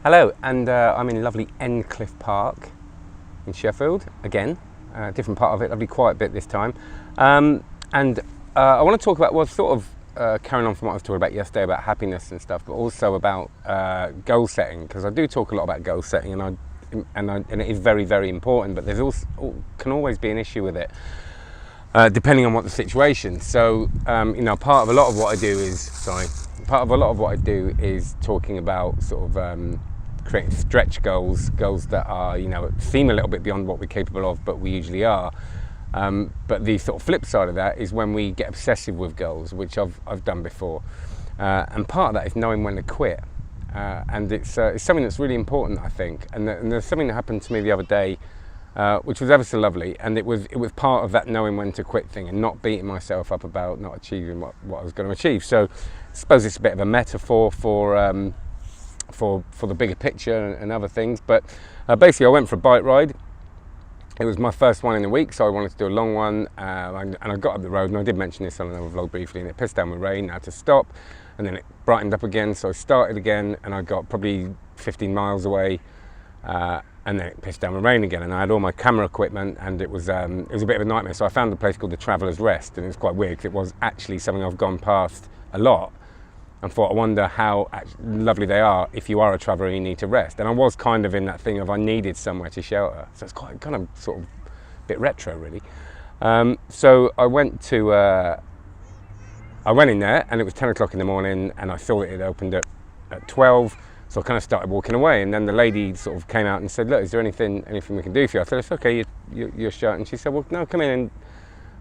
Hello, and I'm in lovely Endcliffe Park in Sheffield again. Different part of it, lovely quiet bit this time. And I want to talk about, well, sort of carrying on from what I was talking about yesterday about happiness and stuff, but also about goal setting, because I do talk a lot about goal setting, and it is very, very important. But there's also can always be an issue with it. Depending on what the situation. So, part of a lot of what I do is talking about sort of creating stretch goals that are, seem a little bit beyond what we're capable of, but we usually are. But the sort of flip side of that is when we get obsessive with goals, which I've done before. And part of that is knowing when to quit. And it's something that's really important, I think. And there's something that happened to me the other day, which was ever so lovely, and it was part of that knowing when to quit thing and not beating myself up about not achieving what I was going to achieve. So I suppose it's a bit of a metaphor for the bigger picture and other things. But basically, I went for a bike ride. It was my first one in a week, so I wanted to do a long one, and I got up the road, and I did mention this on another vlog briefly, and it pissed down with rain. I had to stop, and then it brightened up again, so I started again, and I got probably 15 miles away. And then it pissed down with rain again, and I had all my camera equipment, and it was a bit of a nightmare. So I found a place called the Traveller's Rest, and it was quite weird because it was actually something I've gone past a lot, and thought, I wonder how lovely they are if you are a traveller and you need to rest. And I was kind of in that thing of I needed somewhere to shelter, so it's quite kind of sort of a bit retro, really. So I went in there, and it was 10 o'clock in the morning, and I thought it had opened at 12. So I kind of started walking away, and then the lady sort of came out and said, "Look, is there anything we can do for you?" I said, "It's okay, you're shut." And she said, "Well, no, come in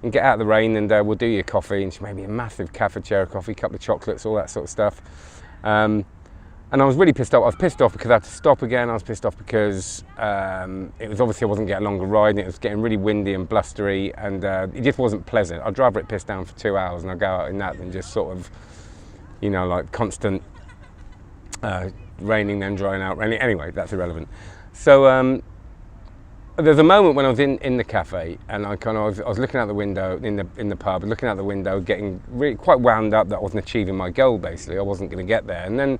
and get out of the rain, and we'll do your coffee." And she made me a massive cafetiere coffee, couple of chocolates, all that sort of stuff. And I was really pissed off. I was pissed off because I had to stop again. I was pissed off because it was obviously I wasn't getting a longer ride, and it was getting really windy and blustery, and it just wasn't pleasant. I'd rather it pissed down for 2 hours and I go out in that than just sort of, like constant raining then drying out. Anyway, that's irrelevant. So there's a moment when I was in the cafe, and I was looking out the window in the pub, looking out the window, getting really quite wound up that I wasn't achieving my goal. Basically, I wasn't going to get there, and then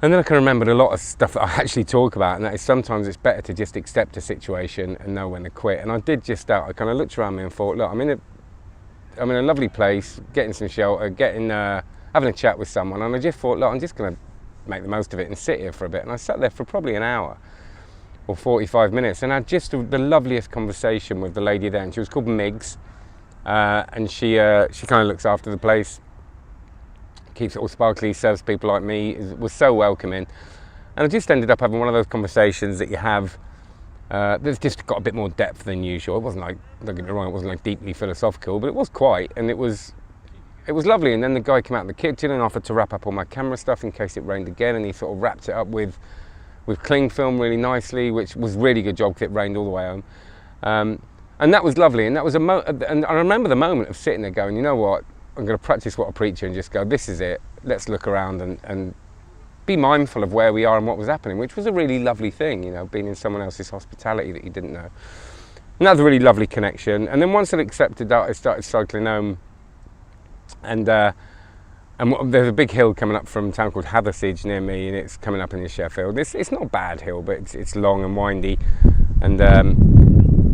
I can remember a lot of stuff that I actually talk about, and that is sometimes it's better to just accept a situation and know when to quit. And I did just that. I kind of looked around me and thought, look, I'm in a lovely place, getting some shelter, having a chat with someone, and I just thought, look, I'm just going to make the most of it and sit here for a bit. And I sat there for probably an hour or 45 minutes, and I had just the loveliest conversation with the lady there, and she was called Miggs, and she kind of looks after the place, keeps it all sparkly, serves people like me, was so welcoming. And I just ended up having one of those conversations that you have that's just got a bit more depth than usual. It wasn't like, don't get me wrong, it wasn't like deeply philosophical, but it was quite, and it was lovely. And then the guy came out of the kitchen and offered to wrap up all my camera stuff in case it rained again, and he sort of wrapped it up with cling film really nicely, which was a really good job because it rained all the way home. And that was lovely, and that was and I remember the moment of sitting there going, you know what, I'm going to practice what I preach and just go, this is it, let's look around and be mindful of where we are and what was happening, which was a really lovely thing, being in someone else's hospitality that you didn't know. And that was a really lovely connection. And then once I'd accepted that, I started cycling home. And there's a big hill coming up from a town called Hathersage near me, and it's coming up in Sheffield. It's not a bad hill, but it's long and windy. And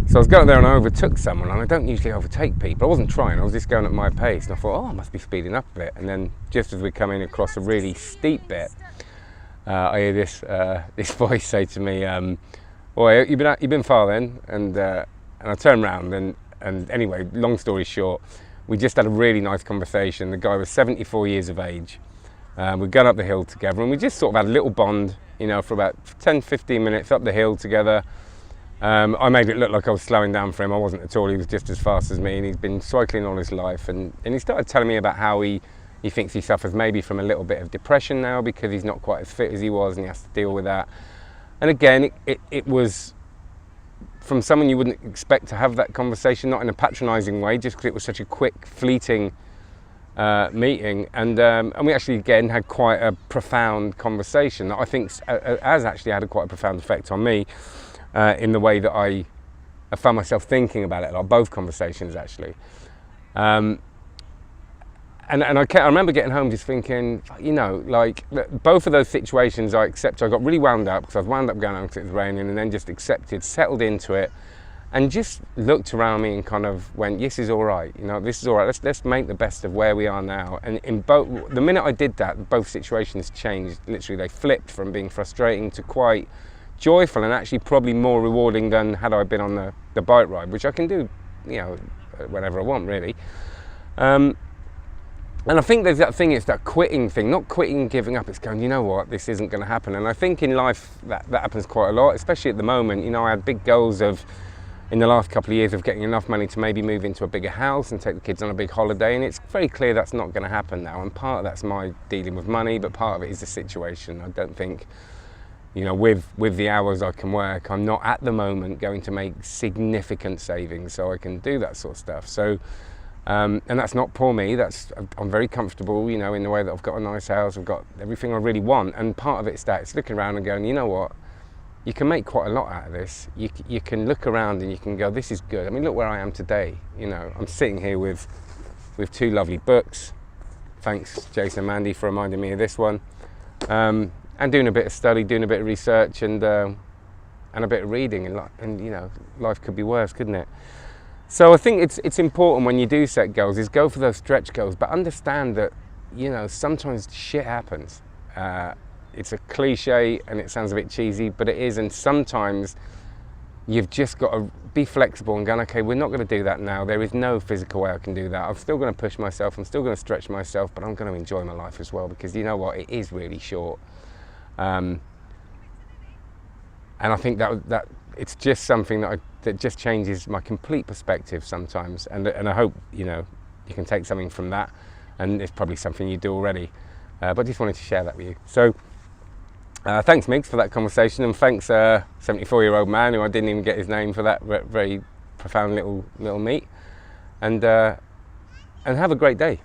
so I was going there and I overtook someone, and I don't usually overtake people. I wasn't trying, I was just going at my pace. And I thought, I must be speeding up a bit. And then just as we're coming across a really steep bit, I hear this voice say to me, "Boy, you've been far then?" And I turned around, and anyway, long story short, we just had a really nice conversation. The guy was 74 years of age. We'd gone up the hill together, and we just sort of had a little bond, for about 10-15 minutes up the hill together. I made it look like I was slowing down for him. I wasn't at all. He was just as fast as me, and he's been cycling all his life. And he started telling me about how he thinks he suffers maybe from a little bit of depression now because he's not quite as fit as he was, and he has to deal with that. And again, it was from someone you wouldn't expect to have that conversation, not in a patronising way, just because it was such a quick, fleeting meeting. And we actually, again, had quite a profound conversation that I think has actually had quite a profound effect on me in the way that I found myself thinking about it a lot, both conversations actually. I remember getting home just thinking, you know, like both of those situations I got really wound up because I was wound up going home because it was raining, and then just accepted, settled into it, and just looked around me and kind of went, this is all right, you know, this is all right, let's make the best of where we are now. And in both, the minute I did that, both situations changed. Literally, they flipped from being frustrating to quite joyful, and actually probably more rewarding than had I been on the bike ride, which I can do, you know, whenever I want, really. And I think there's that thing, it's that quitting thing, not quitting, giving up, it's going, you know what, this isn't going to happen. And I think in life that happens quite a lot, especially at the moment. You know, I had big goals in the last couple of years of getting enough money to maybe move into a bigger house and take the kids on a big holiday, and it's very clear that's not going to happen now. And part of that's my dealing with money, but part of it is the situation. I don't think, you know, with the hours I can work, I'm not at the moment going to make significant savings so I can do that sort of stuff. So and that's not poor me, I'm very comfortable, you know, in the way that I've got a nice house, I've got everything I really want. And part of it's that, it's looking around and going, you know what, you can make quite a lot out of this. You can look around and you can go, this is good. I mean, look where I am today. You know, I'm sitting here with 2 lovely books. Thanks, Jason and Mandy, for reminding me of this one. And doing a bit of study, doing a bit of research, and a bit of reading. And you know, life could be worse, couldn't it? So I think it's important when you do set goals is go for those stretch goals, but understand that, you know, sometimes shit happens. It's a cliche and it sounds a bit cheesy, but it is. And sometimes you've just got to be flexible and go, okay, we're not going to do that now. There is no physical way I can do that. I'm still going to push myself. I'm still going to stretch myself, but I'm going to enjoy my life as well, because you know what? It is really short. And I think that it's just something that just changes my complete perspective sometimes. And I hope, you know, you can take something from that. And it's probably something you do already. But I just wanted to share that with you. So thanks, Migs, for that conversation, and thanks 74-year-old man who I didn't even get his name for that very profound little meet. And have a great day.